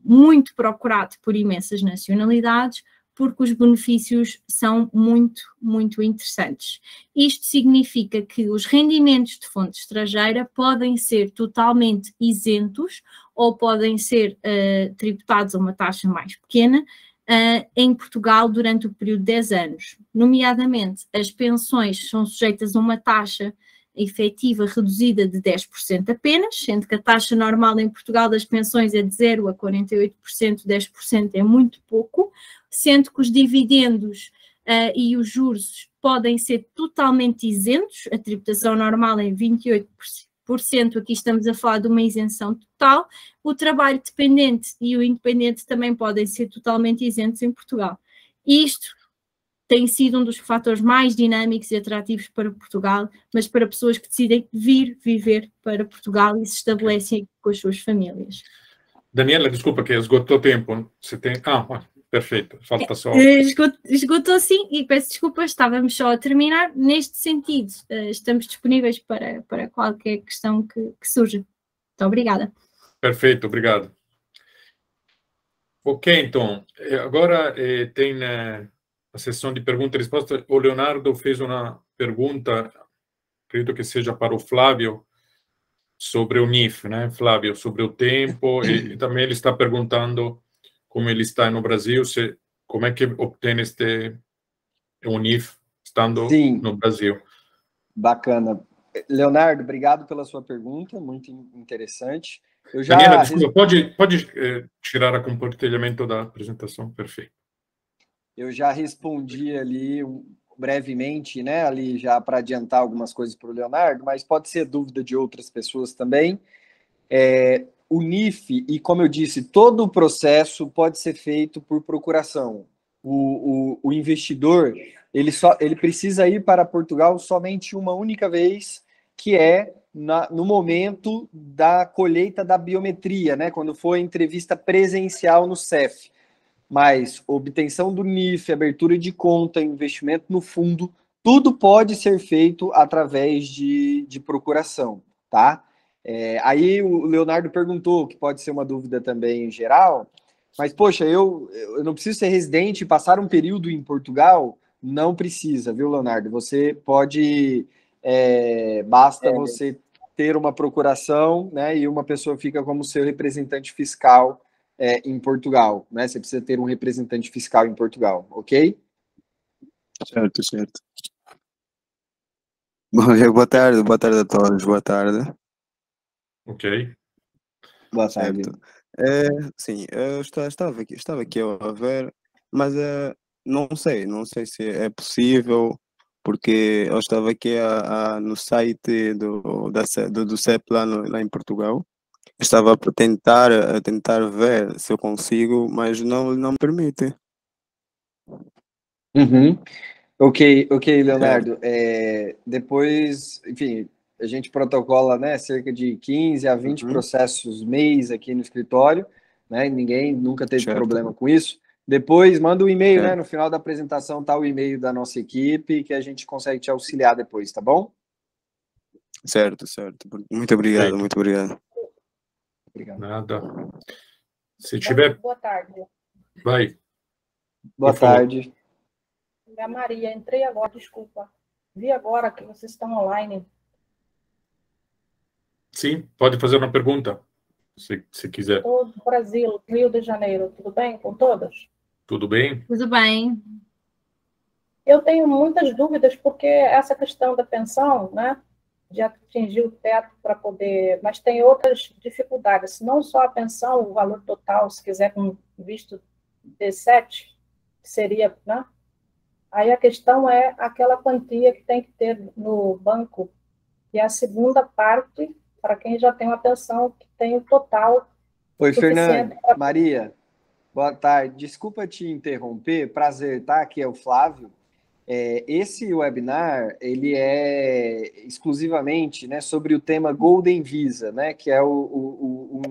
Speaker 3: muito procurado por imensas nacionalidades, porque os benefícios são muito, muito interessantes. Isto significa que os rendimentos de fonte estrangeira podem ser totalmente isentos ou podem ser tributados a uma taxa mais pequena em Portugal durante o período de 10 anos. Nomeadamente, as pensões são sujeitas a uma taxa efetiva reduzida de 10% apenas, sendo que a taxa normal em Portugal das pensões é de 0% a 48%, 10% é muito pouco, sendo que os dividendos e os juros podem ser totalmente isentos, a tributação normal é 28%, aqui estamos a falar de uma isenção total, o trabalho dependente e o independente também podem ser totalmente isentos em Portugal. Isto tem sido um dos fatores mais dinâmicos e atrativos para Portugal, mas para pessoas que decidem vir viver para Portugal e se estabelecem com as suas famílias.
Speaker 1: Daniela, desculpa que esgotou o tempo. Você tem... perfeito. Falta só...
Speaker 3: Esgotou sim, e peço desculpas, estávamos só a terminar. Neste sentido, estamos disponíveis para qualquer questão que surja. Muito obrigada.
Speaker 1: Perfeito, obrigado. Ok, então, agora tem a sessão de pergunta e resposta. O Leonardo fez uma pergunta, acredito que seja para o Flávio, sobre o NIF, né, Flávio, sobre o tempo, e também ele está perguntando como ele está no Brasil, como é que obtém o NIF, estando no Brasil.
Speaker 2: Bacana. Leonardo, obrigado pela sua pergunta, muito interessante.
Speaker 1: Daniela, desculpa, pode tirar o compartilhamento da apresentação? Perfeito.
Speaker 2: Eu já respondi ali brevemente, né, ali já para adiantar algumas coisas para o Leonardo, mas pode ser dúvida de outras pessoas também. O NIF, e como eu disse, todo o processo pode ser feito por procuração. O investidor, ele precisa ir para Portugal somente uma única vez, que é no momento da colheita da biometria, né, quando for a entrevista presencial no CEF. Mas obtenção do NIF, abertura de conta, investimento no fundo, tudo pode ser feito através de procuração, tá? Aí o Leonardo perguntou, que pode ser uma dúvida também em geral, mas, poxa, eu não preciso ser residente e passar um período em Portugal? Não precisa, viu, Leonardo? Você pode, basta você ter uma procuração, né, e uma pessoa fica como seu representante fiscal em Portugal, né? Você precisa ter um representante fiscal em Portugal, ok?
Speaker 4: Certo, certo. Bom dia, boa tarde a todos, boa tarde.
Speaker 1: Ok.
Speaker 2: Boa tarde.
Speaker 4: Sim, eu estava aqui a ver, mas não sei se é possível, porque eu estava aqui no site do CEP lá em Portugal. Estava a tentar ver se eu consigo, mas não me permite.
Speaker 2: Ok, Leonardo. Depois, enfim, a gente protocola, né, cerca de 15 a 20 processos mês aqui no escritório, né? Ninguém nunca teve problema com isso. Depois manda um e-mail, né? No final da apresentação tá o e-mail da nossa equipe que a gente consegue te auxiliar depois, tá bom?
Speaker 4: Certo. Muito obrigado, muito obrigado.
Speaker 2: Obrigado.
Speaker 1: Nada. Se tiver...
Speaker 5: Boa tarde.
Speaker 1: Vai.
Speaker 2: Boa tarde.
Speaker 5: É a Maria, entrei agora, desculpa. Vi agora que vocês estão online.
Speaker 1: Sim, pode fazer uma pergunta, se quiser.
Speaker 5: Sou do Brasil, Rio de Janeiro. Tudo bem com todos?
Speaker 1: Tudo bem?
Speaker 3: Tudo bem.
Speaker 5: Eu tenho muitas dúvidas, porque essa questão da pensão, né, de atingir o teto para poder... Mas tem outras dificuldades. Não só a pensão, o valor total, se quiser com visto D7, seria, né? Aí a questão é aquela quantia que tem que ter no banco, que é a segunda parte, para quem já tem uma pensão, que tem o total.
Speaker 2: Oi, Fernando. Maria, boa tarde. Desculpa te interromper, prazer, tá? Aqui é o Flávio. Esse webinar, ele é exclusivamente, né, sobre o tema Golden Visa, né, que é o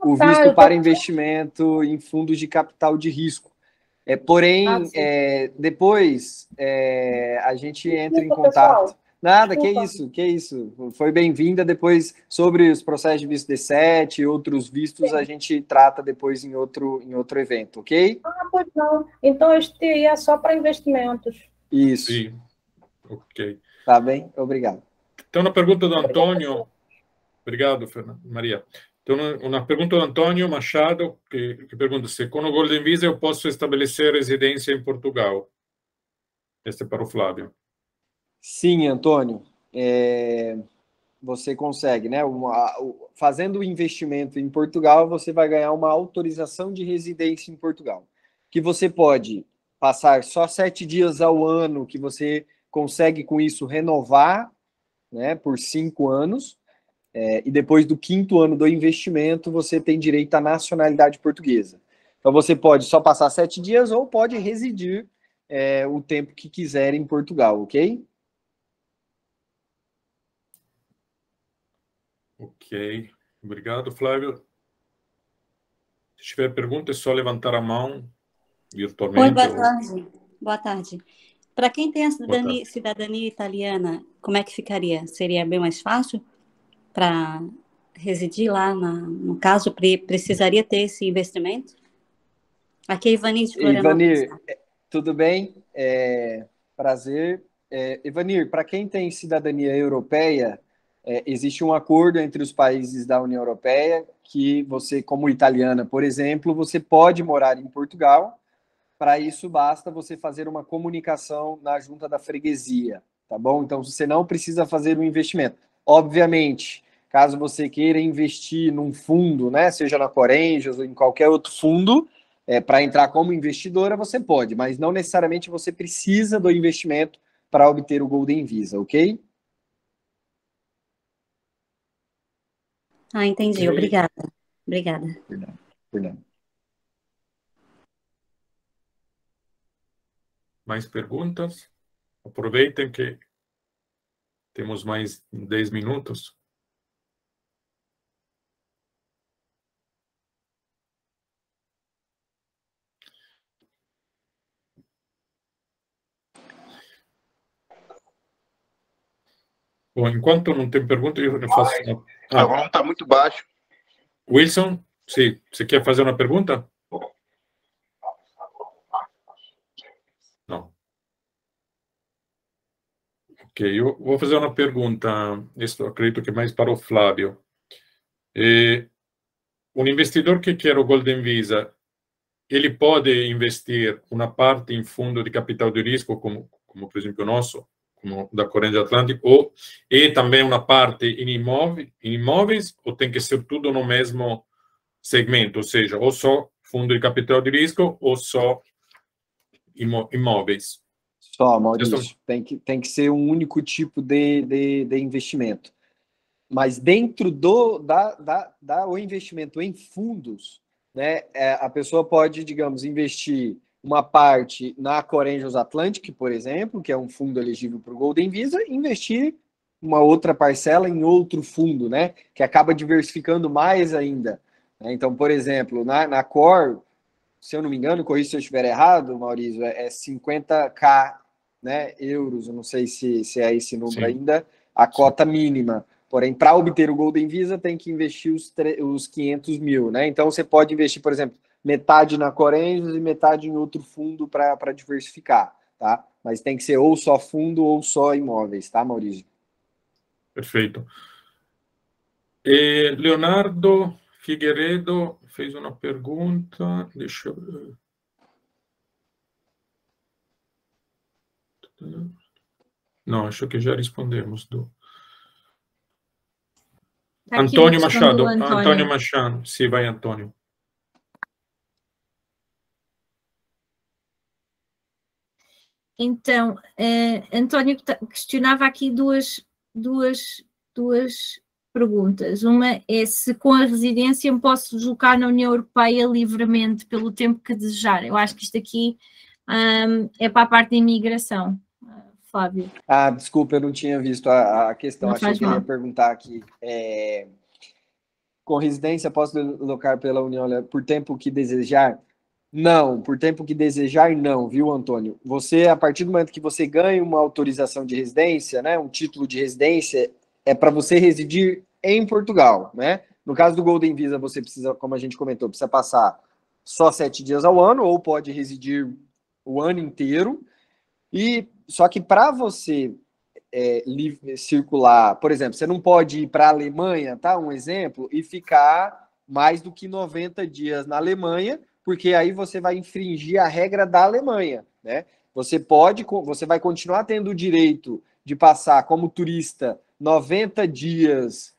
Speaker 2: visto para investimento em fundos de capital de risco. Porém, depois a gente entra em contato. Pessoal. Nada, desculpa. Que isso. Foi bem-vinda. Depois, sobre os processos de visto D7 e outros vistos, sim, a gente trata depois em outro evento, ok?
Speaker 5: Pois não. Então, este é só para investimentos.
Speaker 2: Isso.
Speaker 1: Sim. Ok.
Speaker 2: Tá bem? Obrigado.
Speaker 1: Então, uma pergunta do Antônio. Obrigado, Maria. Então, uma pergunta do Antônio Machado, que pergunta se com o Golden Visa eu posso estabelecer residência em Portugal. Este é para o Flávio.
Speaker 2: Sim, Antônio. Você consegue, né? Fazendo o investimento em Portugal, você vai ganhar uma autorização de residência em Portugal, que você pode passar só 7 dias ao ano, que você consegue com isso renovar, né, por 5 anos. E depois do 5º ano do investimento, você tem direito à nacionalidade portuguesa. Então, você pode só passar 7 dias ou pode residir o tempo que quiser em Portugal, ok?
Speaker 1: Ok. Obrigado, Flávio. Se tiver pergunta, é só levantar a mão virtualmente.
Speaker 6: Oi, boa tarde. Boa tarde. Para quem tem a cidadania italiana, como é que ficaria? Seria bem mais fácil para residir lá, no caso, precisaria ter esse investimento? Aqui é Ivanir de Florianópolis.
Speaker 2: Ivanir, tudo bem? Prazer. Ivanir, para quem tem cidadania europeia, existe um acordo entre os países da União Europeia que você, como italiana, por exemplo, você pode morar em Portugal, Para isso, basta você fazer uma comunicação na junta da freguesia, tá bom? Então, você não precisa fazer um investimento. Obviamente, caso você queira investir num fundo, né, seja na Corengels ou em qualquer outro fundo, para entrar como investidora, você pode, mas não necessariamente você precisa do investimento para obter o Golden Visa, ok?
Speaker 6: Ah, entendi. Okay. Obrigada. Obrigada.
Speaker 2: Perdão.
Speaker 1: Mais perguntas? Aproveitem que temos mais 10 minutos. Bom, enquanto não tem pergunta, eu faço...
Speaker 7: O volume está muito baixo.
Speaker 1: Wilson, sim, você quer fazer uma pergunta? Não. Ok, eu vou fazer uma pergunta, isso acredito que é mais para o Flávio. Um investidor que quer o Golden Visa, ele pode investir uma parte em fundo de capital de risco, como por exemplo o nosso, como da Corengels Atlantic, e também uma parte em imóveis, ou tem que ser tudo no mesmo segmento, ou seja, ou só fundo de capital de risco, ou só imóveis?
Speaker 2: Só, Maurício, tem que ser um único tipo de investimento. Mas dentro do investimento em fundos, né, a pessoa pode, digamos, investir uma parte na Corengels Atlantic, por exemplo, que é um fundo elegível para o Golden Visa, e investir uma outra parcela em outro fundo, né, que acaba diversificando mais ainda. Então, por exemplo, na Core, se eu não me engano, corrija se eu estiver errado, Maurício, é 50.000, né, euros, eu não sei se é esse número. Sim. Ainda, a cota mínima. Porém, para obter o Golden Visa, tem que investir os 500 mil, né? Então, você pode investir, por exemplo, metade na Corengels e metade em outro fundo para diversificar, tá? Mas tem que ser ou só fundo ou só imóveis, tá, Maurício?
Speaker 1: Perfeito. Leonardo Figueiredo fez uma pergunta, deixa eu ver. Não, acho que já respondemos. Antônio Machado. Antônio Machado. Sim, vai, Antônio.
Speaker 3: Então, Antônio questionava aqui duas perguntas. Uma é se com a residência me posso deslocar na União Europeia livremente pelo tempo que desejar. Eu acho que isto aqui é para a parte da imigração, Flávio.
Speaker 2: Desculpa, eu não tinha visto a questão.
Speaker 3: Não
Speaker 2: achei que ele ia perguntar aqui. Com residência posso deslocar pela União Europeia por tempo que desejar? Não, por tempo que desejar, não, viu, Antônio? Você, a partir do momento que você ganha uma autorização de residência, né, um título de residência, é para você residir em Portugal, né? No caso do Golden Visa, você precisa, como a gente comentou, precisa passar só 7 dias ao ano, ou pode residir o ano inteiro. E só que para você circular, por exemplo, você não pode ir para a Alemanha, tá? Um exemplo, e ficar mais do que 90 dias na Alemanha, porque aí você vai infringir a regra da Alemanha, né? Você vai continuar tendo o direito de passar como turista 90 dias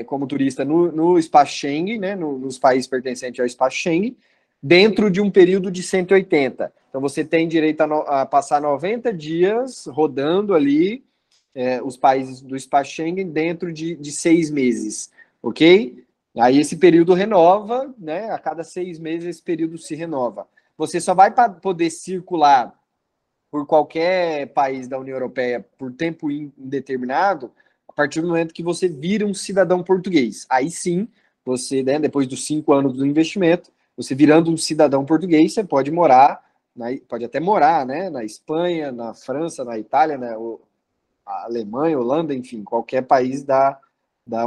Speaker 2: como turista no espaço Schengen, né? Nos países pertencentes ao espaço Schengen, dentro de um período de 180. Então, você tem direito a passar 90 dias rodando ali os países do espaço Schengen dentro de 6 meses, ok? Aí esse período renova, né? A cada 6 meses esse período se renova. Você só vai poder circular por qualquer país da União Europeia por tempo indeterminado a partir do momento que você vira um cidadão português. Aí sim, você, né, depois dos 5 anos do investimento, você virando um cidadão português, você pode morar, pode até morar, né, na Espanha, na França, na Itália, né, a Alemanha, Holanda, enfim, qualquer país da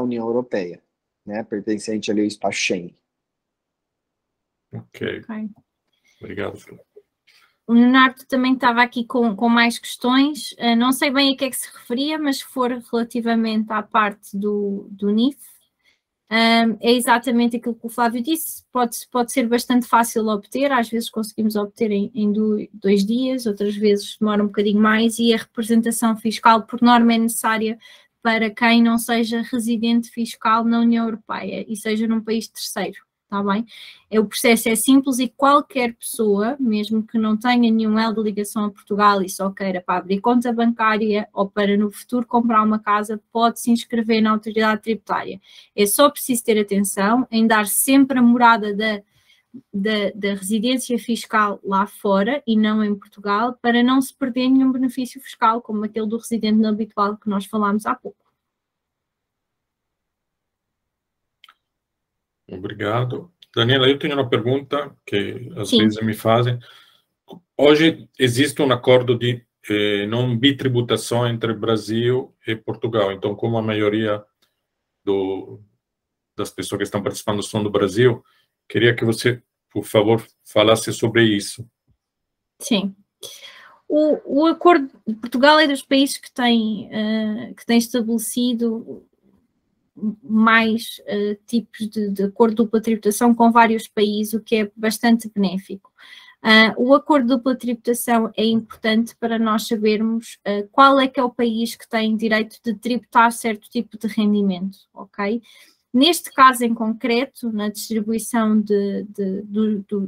Speaker 2: União Europeia, né, pertencente ali ao espaço Schengen.
Speaker 1: Ok. Obrigado, Felipe.
Speaker 3: O Leonardo também estava aqui com mais questões, não sei bem a que é que se referia, mas se for relativamente à parte do NIF, é exatamente aquilo que o Flávio disse, pode ser bastante fácil obter, às vezes conseguimos obter em 2 dias, outras vezes demora um bocadinho mais, e a representação fiscal, por norma, é necessária para quem não seja residente fiscal na União Europeia e seja num país terceiro. Está bem? O processo é simples e qualquer pessoa, mesmo que não tenha nenhum elo de ligação a Portugal e só queira para abrir conta bancária ou para no futuro comprar uma casa, pode se inscrever na autoridade tributária. É só preciso ter atenção em dar sempre a morada da residência fiscal lá fora e não em Portugal, para não se perder nenhum benefício fiscal, como aquele do residente não habitual que nós falámos há pouco.
Speaker 1: Obrigado. Daniela, eu tenho uma pergunta que às vezes me fazem. Hoje existe um acordo de não bitributação entre Brasil e Portugal. Então, como a maioria das pessoas que estão participando são do Brasil, queria que você, por favor, falasse sobre isso.
Speaker 3: Sim. O acordo de Portugal é dos países que tem estabelecido mais tipos de acordo de dupla tributação com vários países, o que é bastante benéfico. O acordo de dupla tributação é importante para nós sabermos qual é que é o país que tem direito de tributar certo tipo de rendimento, ok? Neste caso em concreto, na distribuição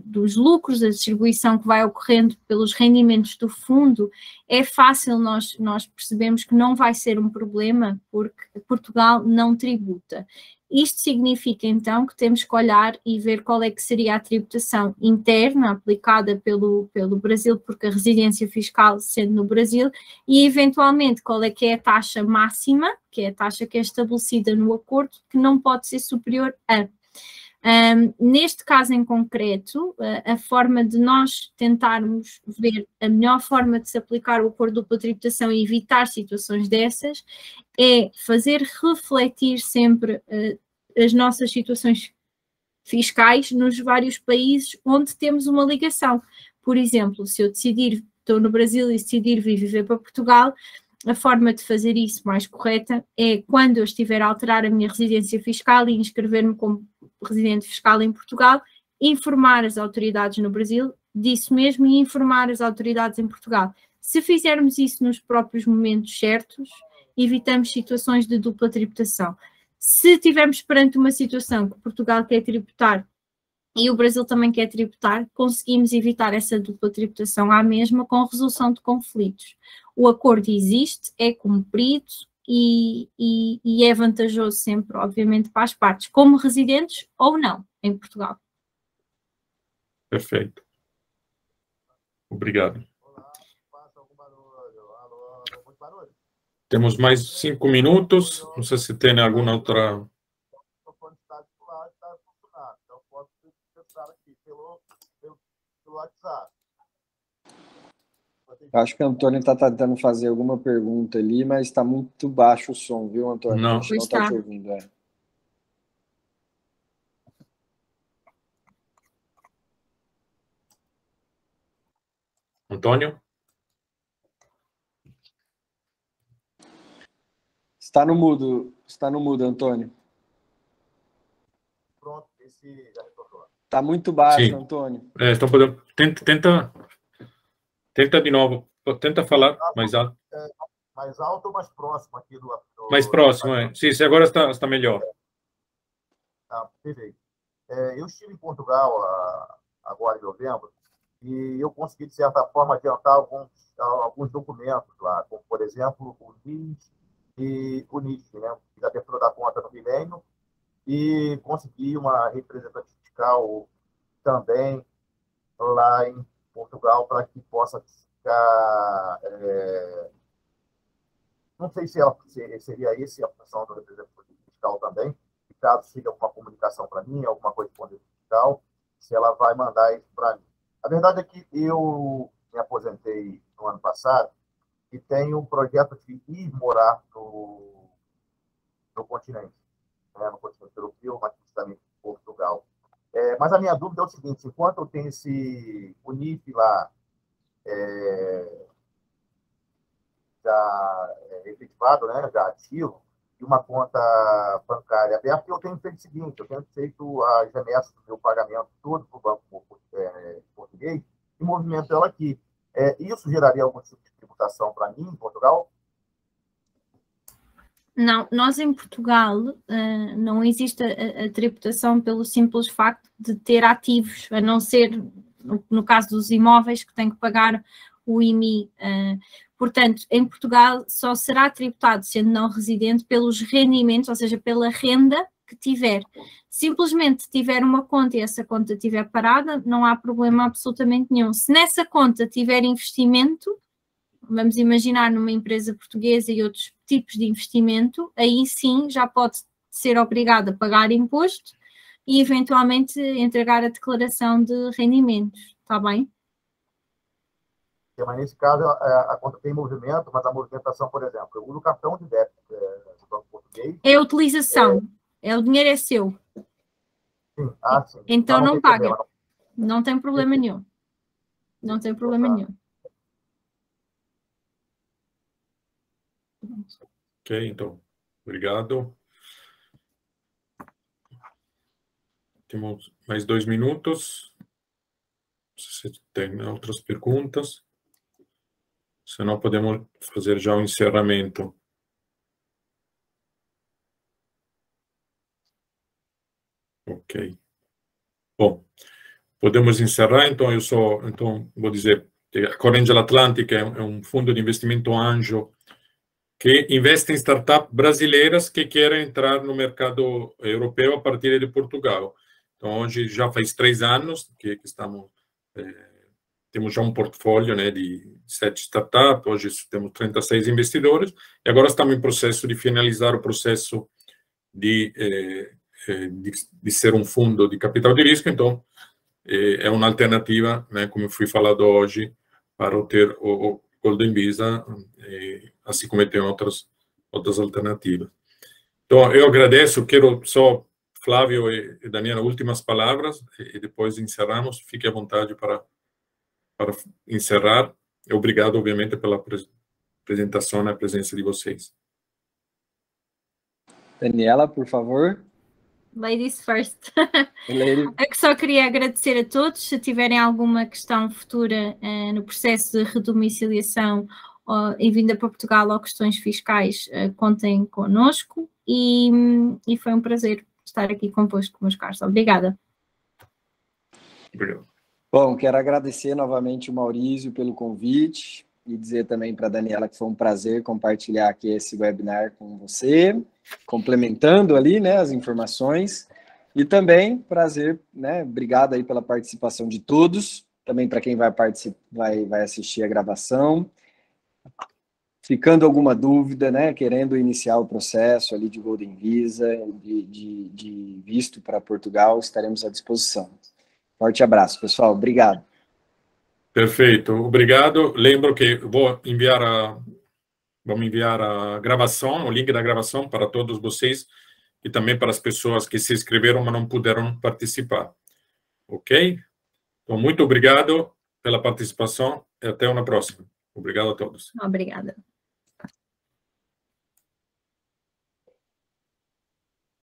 Speaker 3: dos lucros, a distribuição que vai ocorrendo pelos rendimentos do fundo, é fácil nós percebemos que não vai ser um problema, porque Portugal não tributa. Isto significa, então, que temos que olhar e ver qual é que seria a tributação interna aplicada pelo Brasil, porque a residência fiscal sendo no Brasil, e, eventualmente, qual é que é a taxa máxima, que é a taxa que é estabelecida no acordo, que não pode ser superior a. Neste caso em concreto, a forma de nós tentarmos ver a melhor forma de se aplicar o acordo de dupla tributação e evitar situações dessas é fazer refletir sempre as nossas situações fiscais nos vários países onde temos uma ligação. Por exemplo, se eu decidir, estou no Brasil e decidir vir viver para Portugal, a forma de fazer isso mais correta é, quando eu estiver a alterar a minha residência fiscal e inscrever-me como residente fiscal em Portugal, informar as autoridades no Brasil disso mesmo e informar as autoridades em Portugal. Se fizermos isso nos próprios momentos certos, evitamos situações de dupla tributação. Se estivermos perante uma situação que Portugal quer tributar e o Brasil também quer tributar, conseguimos evitar essa dupla tributação à mesma com resolução de conflitos. O acordo existe, é cumprido e é vantajoso sempre, obviamente, para as partes, como residentes ou não, em Portugal.
Speaker 1: Perfeito. Obrigado. Temos mais 5 minutos. Não sei se tem alguma outra...
Speaker 2: Acho que o Antônio está tentando fazer alguma pergunta ali, mas está muito baixo o som, viu, Antônio?
Speaker 1: Não.
Speaker 2: A gente não está te ouvindo.
Speaker 1: Antônio?
Speaker 2: Está no mudo, Antônio.
Speaker 7: Pronto, esse já retornou.
Speaker 2: Está muito baixo,
Speaker 1: Sim.
Speaker 2: Antônio.
Speaker 1: Então, tenta de novo. Tenta falar mais alto.
Speaker 7: Mais alto ou mais próximo aqui do...
Speaker 1: Mais próximo, é. Sim, agora está melhor.
Speaker 7: Perfeito. Eu estive em Portugal agora em novembro e eu consegui, de certa forma, adiantar alguns documentos lá, como, por exemplo, o NIS e o NIS, né? Fiz a abertura da conta no Milênio e consegui uma representante fiscal também lá em Portugal para que possa ficar... não sei se seria esse a função do representante fiscal também, e caso siga alguma comunicação para mim, alguma coisa com o fiscal, se ela vai mandar isso para mim. A verdade é que eu me aposentei no ano passado e tenho um projeto de ir morar no continente, né, no continente europeu, mas também em Portugal. Mas a minha dúvida é o seguinte: enquanto eu tenho esse UNIF lá já efetivado, né, já ativo, e uma conta bancária aberta, eu tenho feito o seguinte, eu tenho feito as remessas do meu pagamento todo para o Banco Português e movimento ela aqui. Isso geraria algum tipo de tributação para mim em Portugal?
Speaker 3: Não, nós em Portugal não existe a tributação pelo simples facto de ter ativos, a não ser no caso dos imóveis que tem que pagar o IMI. Portanto, em Portugal só será tributado, sendo não residente, pelos rendimentos, ou seja, pela renda que tiver. Simplesmente tiver uma conta e essa conta estiver parada, não há problema absolutamente nenhum. Se nessa conta tiver investimento, vamos imaginar numa empresa portuguesa e outros tipos de investimento, aí sim já pode ser obrigado a pagar imposto e eventualmente entregar a declaração de rendimentos, está bem?
Speaker 7: Mas nesse caso a conta tem movimento, mas a movimentação, por exemplo, eu uso o cartão de débito do Banco Português.
Speaker 3: É a utilização, o dinheiro é seu.
Speaker 7: Sim, sim.
Speaker 3: Então não paga. Problema, não tem problema nenhum. Não tem problema nenhum.
Speaker 1: Ok, então, obrigado. Temos mais 2 minutos. Se tem outras perguntas. Senão podemos fazer já o encerramento. Ok. Bom, podemos encerrar, então vou dizer que a Corengel Atlantic é um fundo de investimento anjo que investe em startups brasileiras que querem entrar no mercado europeu a partir de Portugal. Então, hoje já faz 3 anos que estamos, temos já um portfólio, né, de 7 startups, hoje temos 36 investidores, e agora estamos em processo de finalizar o processo de ser um fundo de capital de risco. Então, é uma alternativa, né, como foi falado hoje, para ter o Golden Visa, assim como tem outras alternativas. Então, eu agradeço, quero só, Flávio e Daniela, últimas palavras, e depois encerramos. Fique à vontade para encerrar. Obrigado, obviamente, pela apresentação e a presença de vocês.
Speaker 2: Daniela, por favor.
Speaker 3: Ladies first. Eu que só queria agradecer a todos. Se tiverem alguma questão futura no processo de redomiciliação em vinda para Portugal ou questões fiscais, contem connosco. E foi um prazer estar aqui convosco, meus caros. Obrigada.
Speaker 1: Obrigado.
Speaker 2: Bom, quero agradecer novamente o Maurício pelo convite e dizer também para a Daniela que foi um prazer compartilhar aqui esse webinar com você, complementando ali, né, as informações, e também prazer, né, obrigado aí pela participação de todos, também para quem vai assistir a gravação. Ficando alguma dúvida, né, querendo iniciar o processo ali de Golden Visa, de visto para Portugal, estaremos à disposição. Forte abraço, pessoal. Obrigado.
Speaker 1: Perfeito. Obrigado. Lembro que vamos enviar a gravação, o link da gravação para todos vocês e também para as pessoas que se inscreveram, mas não puderam participar. Ok? Então, muito obrigado pela participação e até uma próxima. Obrigado a todos.
Speaker 3: Obrigada.